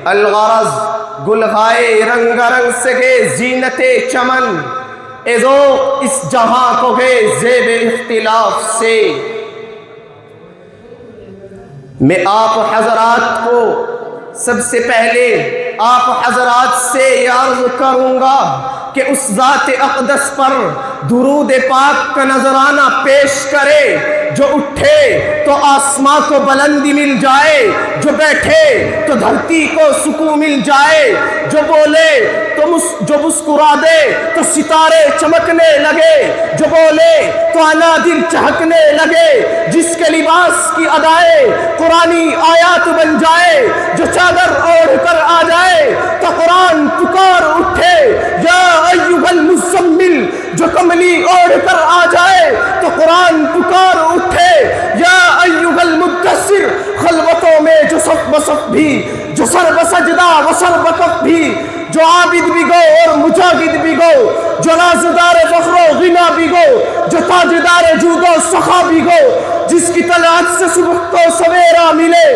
الغرض گلغائے رنگ رنگ سے گے زینت چمن، اے ذوق اس جہاں کو گے زیب اختلاف سے۔ میں آپ حضرات کو سب سے پہلے آپ حضرات سے یہ عرض کروں گا کہ اس ذات اقدس پر درود پاک کا نذرانہ پیش کرے، جو اٹھے تو آسماں کو بلندی مل جائے، جو بیٹھے تو دھرتی کو سکون مل جائے، جو بولے جو مسکرا دے تو ستارے چمکنے لگے، جو بولے تو انادل چہکنے لگے، جس کے لباس کی ادائے قرآنی آیات بن جائے، جو چادر اوڑھ کر آ جائے تو قرآن پکار اٹھے یا ایھا المزمل، جو کملی اوڑھ کر آ جائے تو قرآن پکار اٹھے یا ایھا المدثر، خلوتوں میں جو صف بصف بھی، جو سر بسجدہ و سر بکف بھی، جو عابد بھی گو اور مجاہد بھی گو، جو رازدار فخر و غنا بھی گو، جو تاجدار جود و سخا بھی گو، جس کی طلعت سے صبح کو سویرا ملے،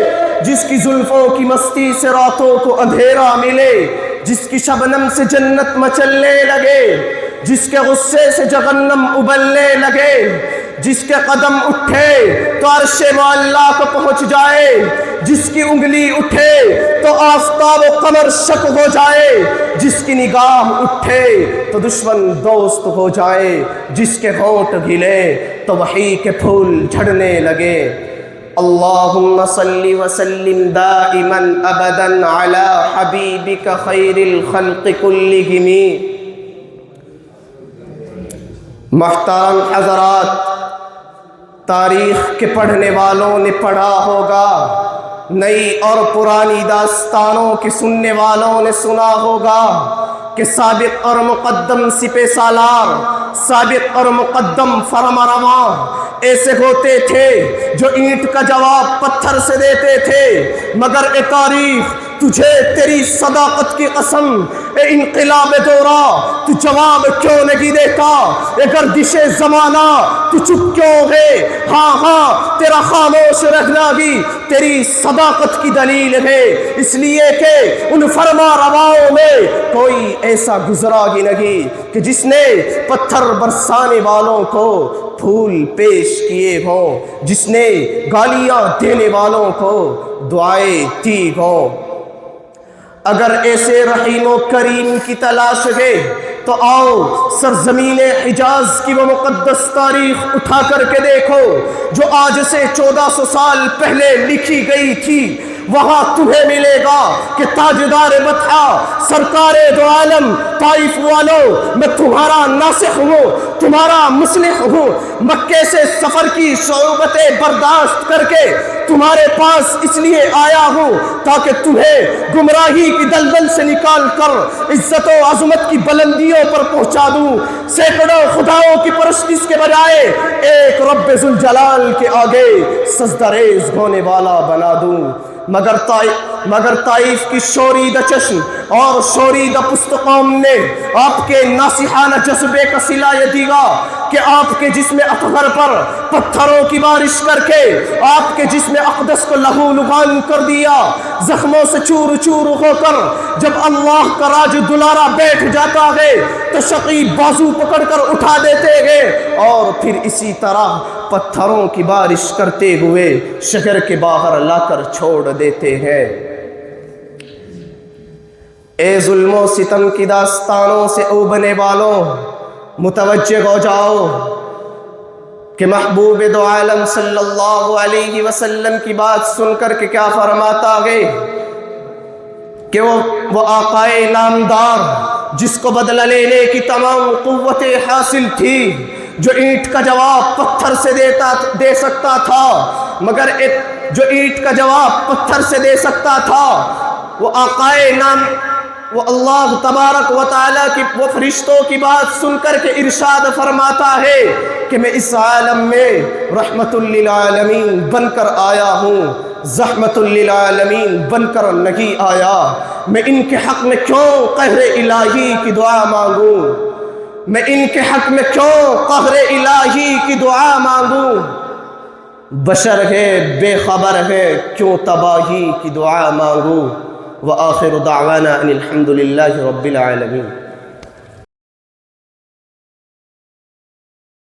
جس کی زلفوں کی مستی سے راتوں کو اندھیرا ملے، جس کی شبنم سے جنت مچلنے لگے، جس کے غصے سے جہنم ابلنے لگے، جس کے قدم اٹھے تو عرش معلیٰ کو پہنچ جائے، جس کی انگلی اٹھے تو آفتاب و قمر شک ہو جائے، جس کی نگاہ اٹھے تو دشمن دوست ہو جائے، جس کے ہونٹ گھلے تو وحی کے پھول جھڑنے لگے۔ اللہم صلی وسلم دائما ابدا علی حبیبک خیر الخلق کلہم۔ محترم حضرات، تاریخ کے پڑھنے والوں نے پڑھا ہوگا، نئی اور پرانی داستانوں کے سننے والوں نے سنا ہوگا کہ سابق اور مقدم سپہ سالار، سابق اور مقدم فرمانرواں ایسے ہوتے تھے جو اینٹ کا جواب پتھر سے دیتے تھے، مگر اے تاریخ تجھے تیری صداقت کی قسم، اے انقلاب دورہ تو جواب کیوں نہیں دیتا، اے گردش زمانہ تو چپ کیوں ہے؟ ہاں ہاں تیرا خاموش رہنا بھی تیری صداقت کی دلیل ہے، اس لیے کہ ان فرما رواؤں میں کوئی ایسا گزرا ہی نہیں کہ جس نے پتھر برسانے والوں کو پھول پیش کیے ہوں، جس نے گالیاں دینے والوں کو دعائیں دی ہوں۔ اگر ایسے رحیم و کریم کی تلاش ہے تو آؤ سرزمین حجاز کی وہ مقدس تاریخ اٹھا کر کے دیکھو جو آج سے 1400 سال پہلے لکھی گئی تھی۔ وہاں تمہیں ملے گا کہ تاجدار بطحا، سرکار دو عالم، طائف والوں میں تمہارا ناصح ہوں، تمہارا مصلح ہوں، مکے سے سفر کی صعوبتیں برداشت کر کے تمہارے پاس اس لیے آیا ہوں تاکہ تمہیں گمراہی کی دلدل سے نکال کر عزت و عظمت کی بلندیوں پر پہنچا دوں، سینکڑوں خداؤں کی پرستش کے بجائے ایک رب ذوالجلال کے آگے سجدہ ریز ہونے والا بنا دوں۔ مگر طائف کی شوریدہ چشم اور شوریدہ پست قوم نے آپ کے ناصحانہ جذبے کا صلہ یہ دیا کہ آپ کے جسم اطہر پر پتھروں کی بارش کر کے آپ کے جسم اقدس کو لہو لعان کر دیا، زخموں سے چور چور ہو کر جب اللہ کا راج دلارا بیٹھ جاتا ہے تو شقی بازو پکڑ کر اٹھا دیتے ہیں اور پھر اسی طرح پتھروں کی بارش کرتے ہوئے شہر کے باہر لا کر چھوڑ دیتے ہیں۔ اے ظلم و ستم کی داستانوں سے اوبنے والوں، متوجہ ہو جاؤ کہ محبوب دو عالم صلی اللہ علیہ وسلم کی بات سن کر کے کیا فرماتا ہے کہ وہ آقائے نامدار جس کو بدلہ لینے کی تمام قوتیں حاصل تھی، جو اینٹ کا جواب پتھر سے دے سکتا تھا، مگر جو اینٹ کا جواب پتھر سے دے سکتا تھا وہ آقائے وہ اللہ تبارک و تعالیٰ کی وہ فرشتوں کی بات سن کر کے ارشاد فرماتا ہے کہ میں اس عالم میں رحمت للعالمین بن کر آیا ہوں، زحمت للعالمین بن کر نہیں آیا۔ میں ان کے حق میں کیوں قہر الہی کی دعا مانگوں، میں ان کے حق میں کیوں قہر الہی کی دعا مانگوں؟ بشر ہے بے خبر ہے کیوں تباہی کی دعا مانگوں؟ وآخر دعوانا ان الحمد للہ رب العالمین.